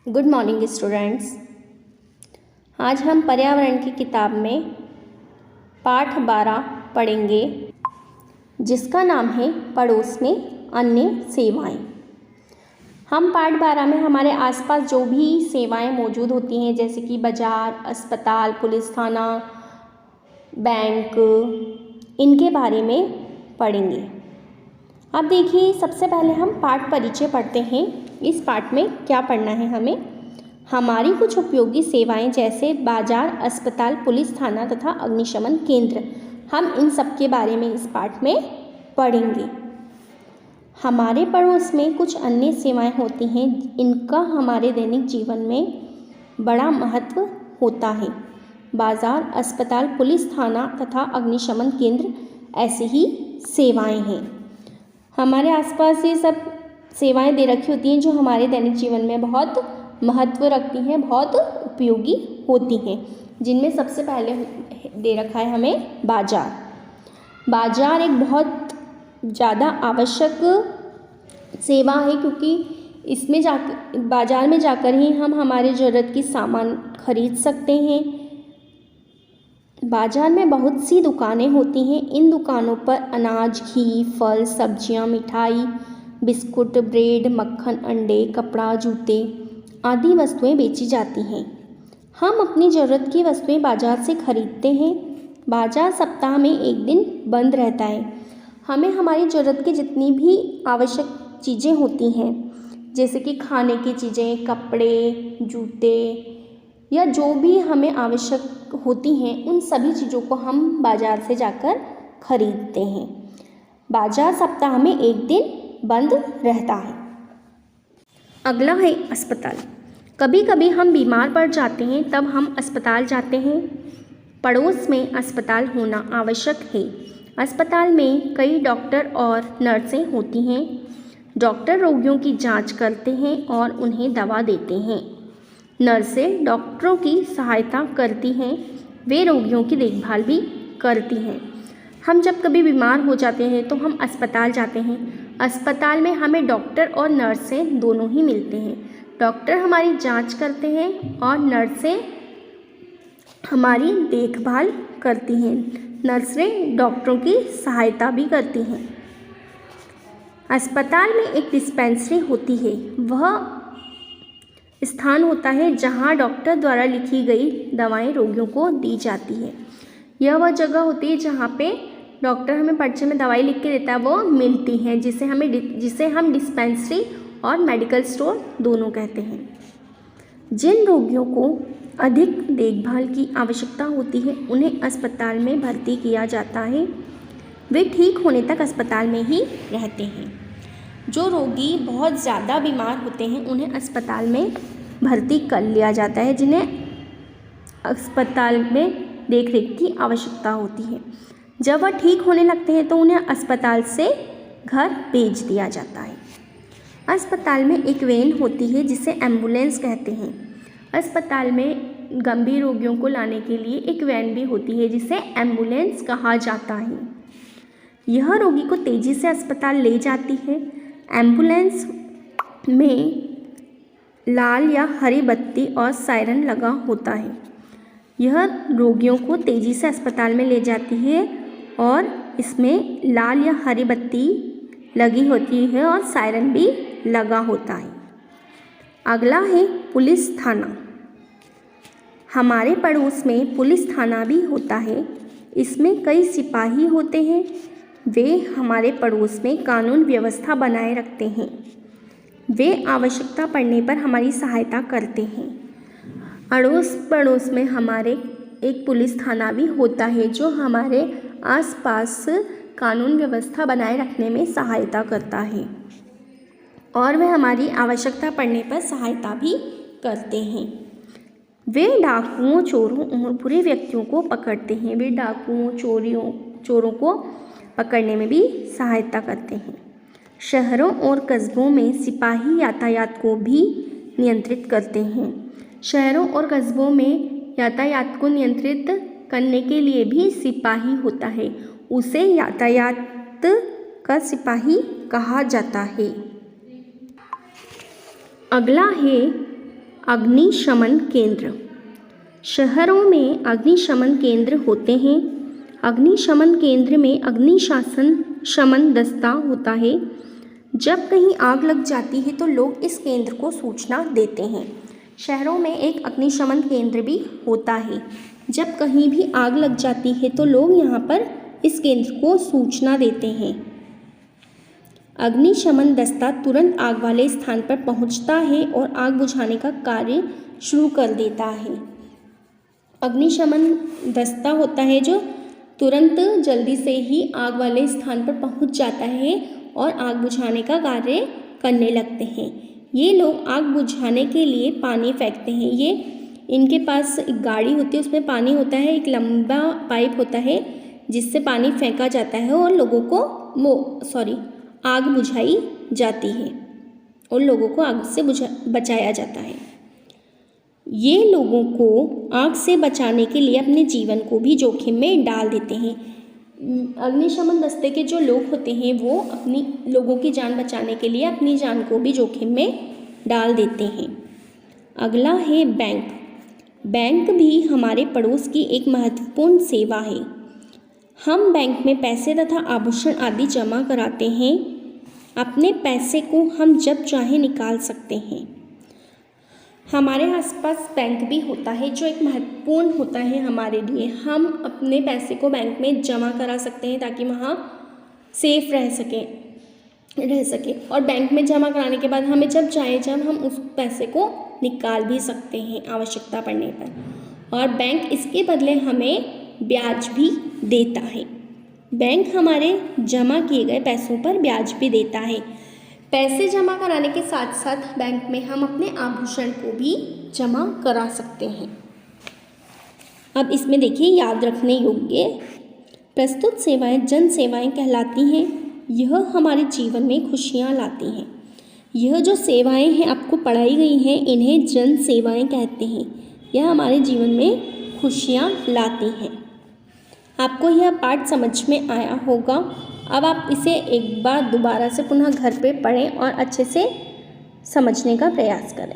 Good morning students. आज हम पर्यावरण की किताब में पाठ 12 पढ़ेंगे जिसका नाम है पड़ोस में अन्य सेवाएं। हम पाठ 12 में हमारे आसपास जो भी सेवाएं मौजूद होती हैं जैसे कि बाज़ार, अस्पताल, पुलिस थाना, बैंक, इनके बारे में पढ़ेंगे। अब देखिए, सबसे पहले हम पाठ परिचय पढ़ते हैं। इस पाठ में क्या पढ़ना है हमें? हमारी कुछ उपयोगी सेवाएं जैसे बाजार, अस्पताल, पुलिस थाना तथा अग्निशमन केंद्र, हम इन सब के बारे में इस पाठ में पढ़ेंगे। हमारे पड़ोस में कुछ अन्य सेवाएं होती हैं, इनका हमारे दैनिक जीवन में बड़ा महत्व होता है। बाजार, अस्पताल, पुलिस थाना तथा अग्निशमन केंद्र ऐसी ही सेवाएं हैं। हमारे आसपास ये सब सेवाएं दे रखी होती हैं जो हमारे दैनिक जीवन में बहुत महत्व रखती हैं, बहुत उपयोगी होती हैं। जिनमें सबसे पहले दे रखा है हमें बाजार। बाजार एक बहुत ज़्यादा आवश्यक सेवा है, क्योंकि इसमें जाकर बाजार में जाकर ही हम हमारे ज़रूरत की सामान खरीद सकते हैं। बाजार में बहुत सी दुकानें होती हैं। इन दुकानों पर अनाज, घी, फल, सब्जियां, मिठाई, बिस्कुट, ब्रेड, मक्खन, अंडे, कपड़ा, जूते आदि वस्तुएं बेची जाती हैं। हम अपनी ज़रूरत की वस्तुएं बाजार से खरीदते हैं। बाजार सप्ताह में एक दिन बंद रहता है। हमें हमारी ज़रूरत की जितनी भी आवश्यक चीज़ें होती हैं जैसे कि खाने की चीज़ें, कपड़े, जूते या जो भी हमें आवश्यक होती हैं, उन सभी चीज़ों को हम बाजार से जाकर खरीदते हैं। बाजार सप्ताह में एक दिन बंद रहता है। अगला है अस्पताल। कभी कभी हम बीमार पड़ जाते हैं, तब हम अस्पताल जाते हैं। पड़ोस में अस्पताल होना आवश्यक है। अस्पताल में कई डॉक्टर और नर्सें होती हैं। डॉक्टर रोगियों की जांच करते हैं और उन्हें दवा देते हैं। नर्सें डॉक्टरों की सहायता करती हैं, वे रोगियों की देखभाल भी करती हैं। हम जब कभी बीमार हो जाते हैं तो हम अस्पताल जाते हैं। अस्पताल में हमें डॉक्टर और नर्सें दोनों ही मिलते हैं। डॉक्टर हमारी जांच करते हैं और नर्सें हमारी देखभाल करती हैं। नर्सें डॉक्टरों की सहायता भी करती हैं। अस्पताल में एक डिस्पेंसरी होती है। वह स्थान होता है जहां डॉक्टर द्वारा लिखी गई दवाएं रोगियों को दी जाती है। यह वह जगह होती है जहां पे डॉक्टर हमें पर्चे में दवाई लिख के देता है, वो मिलती हैं, जिसे हम डिस्पेंसरी और मेडिकल स्टोर दोनों कहते हैं। जिन रोगियों को अधिक देखभाल की आवश्यकता होती है उन्हें अस्पताल में भर्ती किया जाता है। वे ठीक होने तक अस्पताल में ही रहते हैं। जो रोगी बहुत ज़्यादा बीमार होते हैं उन्हें अस्पताल में भर्ती कर लिया जाता है, जिन्हें अस्पताल में देख रेख की आवश्यकता होती है। जब वह ठीक होने लगते हैं तो उन्हें अस्पताल से घर भेज दिया जाता है। अस्पताल में एक वैन होती है जिसे एम्बुलेंस कहते हैं। अस्पताल में गंभीर रोगियों को लाने के लिए एक वैन भी होती है जिसे एम्बुलेंस कहा जाता है। यह रोगी को तेज़ी से अस्पताल ले जाती है। एम्बुलेंस में लाल या हरी बत्ती और सायरन लगा होता है। यह रोगियों को तेज़ी से अस्पताल में ले जाती है और इसमें लाल या हरी बत्ती लगी होती है और सायरन भी लगा होता है। अगला है पुलिस थाना। हमारे पड़ोस में पुलिस थाना भी होता है। इसमें कई सिपाही होते हैं। वे हमारे पड़ोस में कानून व्यवस्था बनाए रखते हैं। वे आवश्यकता पड़ने पर हमारी सहायता करते हैं। अड़ोस पड़ोस में हमारे एक पुलिस थाना भी होता है जो हमारे आसपास कानून व्यवस्था बनाए रखने में सहायता करता है और वे हमारी आवश्यकता पड़ने पर सहायता भी करते हैं। वे डाकुओं, चोरों और बुरे व्यक्तियों को पकड़ते हैं। वे डाकुओं, चोरों को पकड़ने में भी सहायता करते हैं। शहरों और कस्बों में सिपाही यातायात को भी नियंत्रित करते हैं। शहरों और कस्बों में यातायात को नियंत्रित करने के लिए भी सिपाही होता है। उसे यातायात का सिपाही कहा जाता है। अगला है अग्निशमन केंद्र। शहरों में अग्निशमन केंद्र होते हैं। अग्निशमन केंद्र में शमन दस्ता होता है। जब कहीं आग लग जाती है तो लोग इस केंद्र को सूचना देते हैं। शहरों में एक अग्निशमन केंद्र भी होता है। जब कहीं भी आग लग जाती है तो लोग यहाँ पर इस केंद्र को सूचना देते हैं। अग्निशमन दस्ता तुरंत आग वाले स्थान पर पहुँचता है और आग बुझाने का कार्य शुरू कर देता है। अग्निशमन दस्ता होता है जो तुरंत जल्दी से ही आग वाले स्थान पर पहुँच जाता है और आग बुझाने का कार्य करने लगते हैं। ये लोग आग बुझाने के लिए पानी फेंकते हैं। इनके पास एक गाड़ी होती है, उसमें पानी होता है, एक लंबा पाइप होता है जिससे पानी फेंका जाता है और लोगों को आग बुझाई जाती है और लोगों को आग से बचाया जाता है। ये लोगों को आग से बचाने के लिए अपने जीवन को भी जोखिम में डाल देते हैं। अग्निशमन दस्ते के जो लोग होते हैं वो अपनी लोगों की जान बचाने के लिए अपनी जान को भी जोखिम में डाल देते हैं। अगला है बैंक। बैंक भी हमारे पड़ोस की एक महत्वपूर्ण सेवा है। हम बैंक में पैसे तथा आभूषण आदि जमा कराते हैं। अपने पैसे को हम जब चाहे निकाल सकते हैं। हमारे आसपास बैंक भी होता है जो एक महत्वपूर्ण होता है हमारे लिए। हम अपने पैसे को बैंक में जमा करा सकते हैं ताकि वहाँ सेफ रह सके और बैंक में जमा कराने के बाद हमें जब हम उस पैसे को निकाल भी सकते हैं आवश्यकता पड़ने पर। और बैंक इसके बदले हमें ब्याज भी देता है। बैंक हमारे जमा किए गए पैसों पर ब्याज भी देता है। पैसे जमा कराने के साथ साथ बैंक में हम अपने आभूषण को भी जमा करा सकते हैं। अब इसमें देखिए याद रखने योग्य प्रस्तुत सेवाएं जन सेवाएं कहलाती हैं। यह हमारे जीवन में खुशियाँ लाती हैं। यह जो सेवाएं हैं आपको पढ़ाई गई हैं इन्हें जन सेवाएं कहते हैं। यह हमारे जीवन में खुशियाँ लाती हैं। आपको यह पाठ समझ में आया होगा। अब आप इसे एक बार दोबारा से पुनः घर पे पढ़ें और अच्छे से समझने का प्रयास करें।